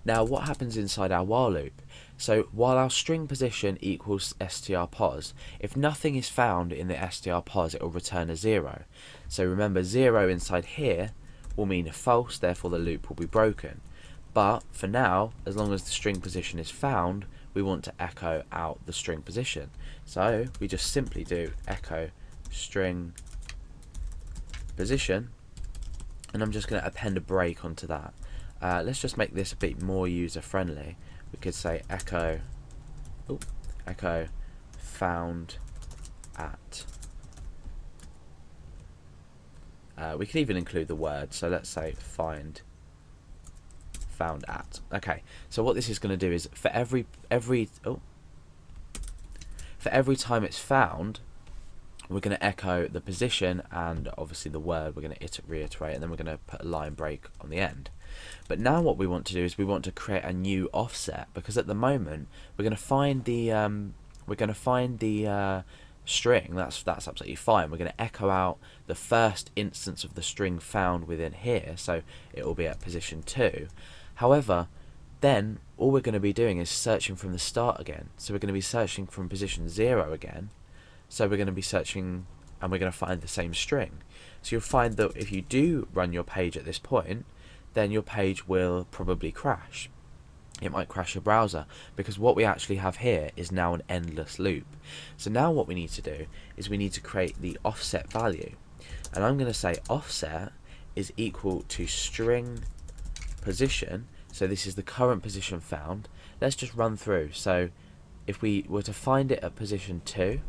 Now what happens inside our while loop? So while our string position equals strpos, if nothing is found in the strpos, it will return a 0. So remember, 0 inside here will mean false, therefore the loop will be broken. But for now, as long as the string position is found, we want to echo out the string position. So we just simply do echo string position, and I'm just going to append a break onto that. Let's just make this a bit more user friendly. We could say echo found at. We could even include the word, so let's say find found at. Okay, so what this is going to do is for every time it's found, we're going to echo the position and obviously the word. We're going to reiterate, and then we're going to put a line break on the end. But now what we want to do is we want to create a new offset, because at the moment we're going to find the string. That's absolutely fine. We're going to echo out the first instance of the string found within here, so it will be at position 2. However, then all we're going to be doing is searching from the start again. So we're going to be searching from position 0 again. So we're going to be searching, and we're going to find the same string. So you'll find that if you do run your page at this point, then your page will probably crash. It might crash your browser, because what we actually have here is now an endless loop. So now what we need to do is we need to create the offset value, and I'm going to say offset is equal to string position. So this is the current position found. Let's just run through. So if we were to find it at position 2,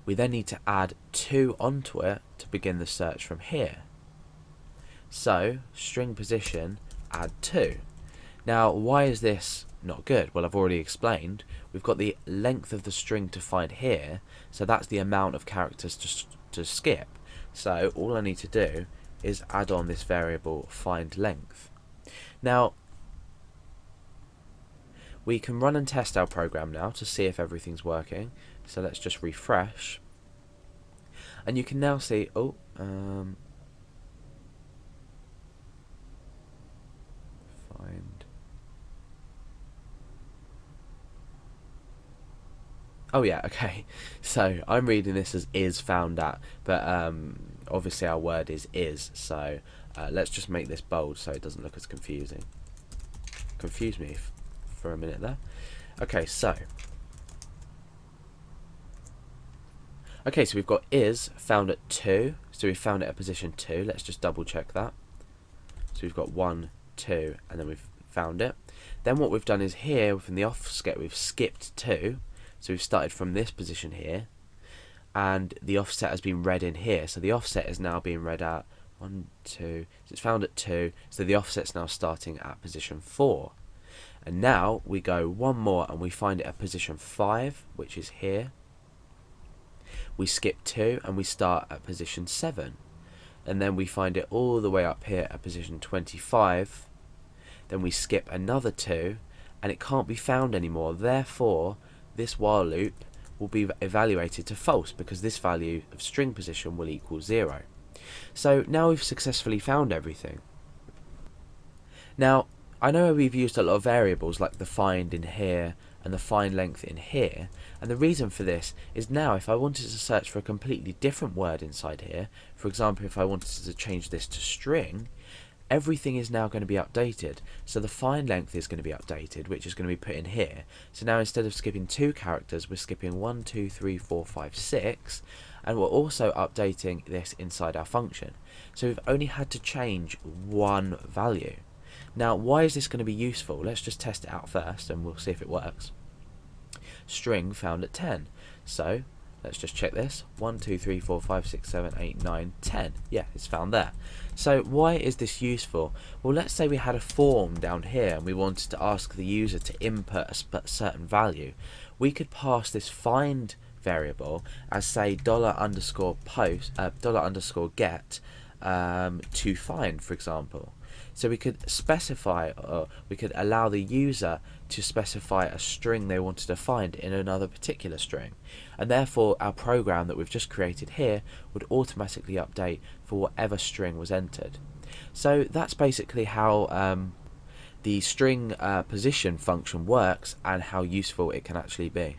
we then need to add 2 onto it to begin the search from here. So string position add 2. Now why is this not good? Well, I've already explained. We've got the length of the string to find here, so that's the amount of characters to skip. So all I need to do is add on this variable find length. Now we can run and test our program now to see if everything's working. So let's just refresh, and you can now see find. Oh yeah, okay. So I'm reading this as is found at, but obviously our word is. So let's just make this bold so it doesn't look as confusing. Confuse me for a minute there. Okay, so we've got is found at 2, so we found it at position 2. Let's just double check that. So we've got 1, 2, and then we've found it. Then what we've done is here within the offset we've skipped 2. So we've started from this position here, and the offset has been read in here. So the offset is now being read at 1, 2. So it's found at 2. So the offset's now starting at position 4. And now we go one more and we find it at position 5, which is here. We skip 2 and we start at position 7. And then we find it all the way up here at position 25. Then we skip another 2 and it can't be found anymore. Therefore, this while loop will be evaluated to false, because this value of string position will equal 0. So now we've successfully found everything. Now I know we've used a lot of variables like the find in here and the find length in here, and the reason for this is now if I wanted to search for a completely different word inside here, for example if I wanted to change this to string, everything is now going to be updated. So the find length is going to be updated, which is going to be put in here. So now instead of skipping 2 characters, we're skipping 1, 2, 3, 4, 5, 6, and we're also updating this inside our function. So we've only had to change 1 value. Now why is this going to be useful? Let's just test it out first and we'll see if it works. String found at 10. So let's just check this. 1, 2, 3, 4, 5, 6, 7, 8, 9, 10. Yeah, it's found there. So why is this useful? Well, let's say we had a form down here and we wanted to ask the user to input a certain value. We could pass this find variable as say $_get to find, for example. So we could specify, or we could allow the user to specify a string they wanted to find in another particular string, and therefore our program that we've just created here would automatically update for whatever string was entered. So that's basically how the string position function works and how useful it can actually be.